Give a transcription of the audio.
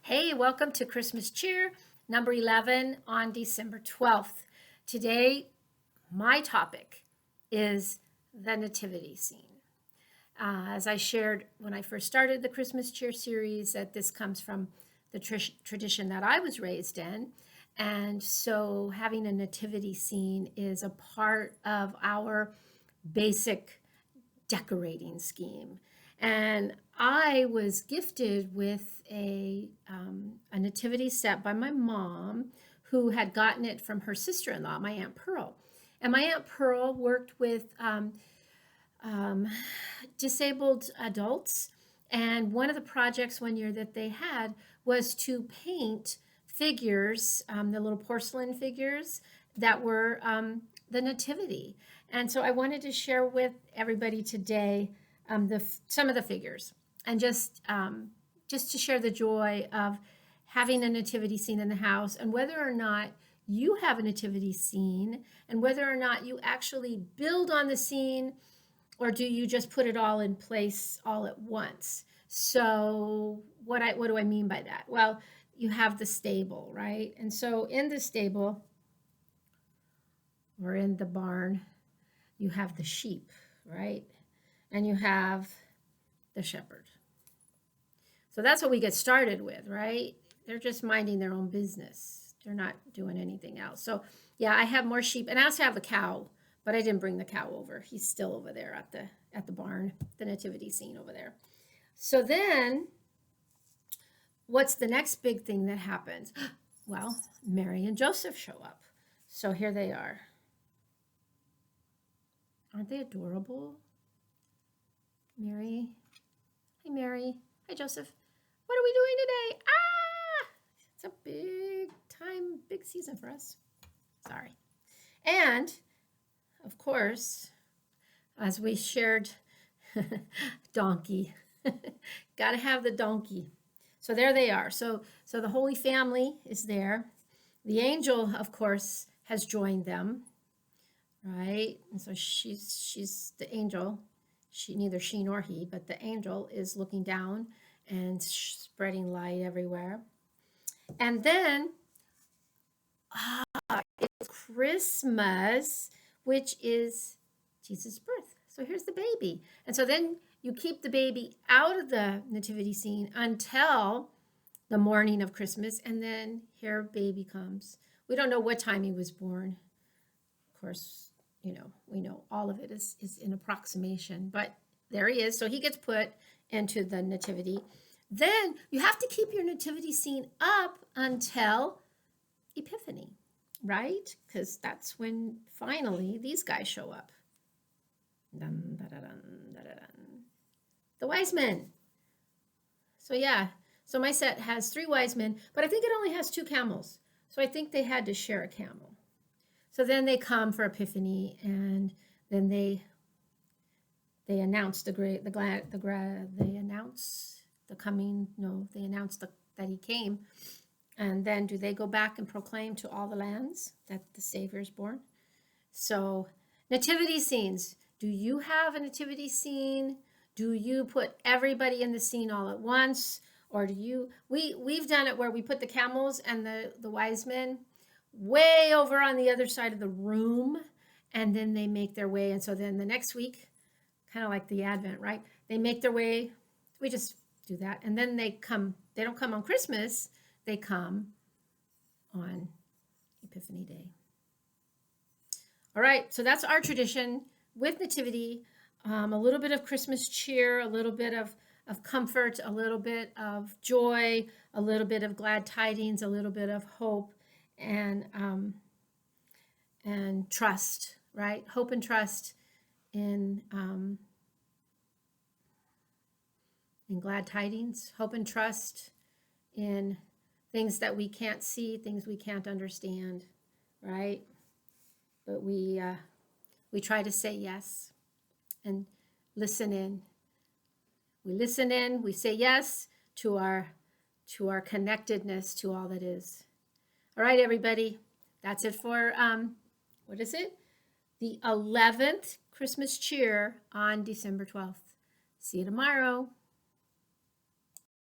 Hey, welcome to Christmas Cheer number 11 on December 12th. Today, my topic is the Nativity scene. As I shared when I first started the Christmas Cheer series, that this comes from the tradition that I was raised in. And so having a nativity scene is a part of our basic decorating scheme. And I was gifted with a nativity set by my mom, who had gotten it from her sister-in-law, my Aunt Pearl. And my Aunt Pearl worked with um, disabled adults. And one of the projects one year that they had was to paint figures, the little porcelain figures that were the nativity. And so I wanted to share with everybody today some of the figures, and just to share the joy of having a nativity scene in the house, and whether or not you have a nativity scene, and whether or not you actually build on the scene, or do you just put it all in place all at once. So what do I mean by that? Well, you have the stable, right? And so in the stable, or in the barn, you have the sheep, right? And you have the shepherd. So that's what we get started with, right? They're just minding their own business. They're not doing anything else. So yeah, I have more sheep, and I also have a cow, but I didn't bring the cow over. He's still over there at the barn, the nativity scene over there. So then what's the next big thing that happens? Well, Mary and Joseph show up. So here they are. Aren't they adorable? Mary. Hi, Mary. Hi, Joseph. What are we doing today? Ah! It's a big time, big season for us. Sorry. And, of course, as we shared, donkey. Got to have the donkey. So there they are. So the Holy Family is there. The angel, of course, has joined them, right? And so she's the angel. Neither she nor he, but the angel is looking down and spreading light everywhere. And then it's Christmas, which is Jesus' birth. So here's the baby. And so then you keep the baby out of the nativity scene until the morning of Christmas, and then here baby comes. We don't know what time he was born. Of course, we know all of it is an approximation, but there he is. So he gets put into the nativity. Then you have to keep your nativity scene up until Epiphany, right? Because that's when finally these guys show up. Dun, da, da, dun, da, da, dun. The wise men. So yeah, so my set has 3 wise men, but I think it only has 2 camels. So I think they had to share a camel. So then they come for Epiphany, and then they announce that he came. And then do they go back and proclaim to all the lands that the Savior is born? So nativity scenes. Do you have a nativity scene? Do you put everybody in the scene all at once? Or we've done it where we put the camels and the wise men way over on the other side of the room, and then they make their way. And so then the next week, kind of like the Advent, right? They make their way. We just do that. And then they don't come on Christmas. They come on Epiphany Day. All right, so that's our tradition with nativity. A little bit of Christmas cheer, a little bit of comfort, a little bit of joy, a little bit of glad tidings, a little bit of hope, and trust, right? Hope and trust in glad tidings, hope and trust in things that we can't see, things we can't understand, right? But we try to say yes and listen in. We listen in, we say yes to our connectedness to all that is. All right, everybody, that's it for, what is it? The 11th Christmas cheer on December 12th. See you tomorrow.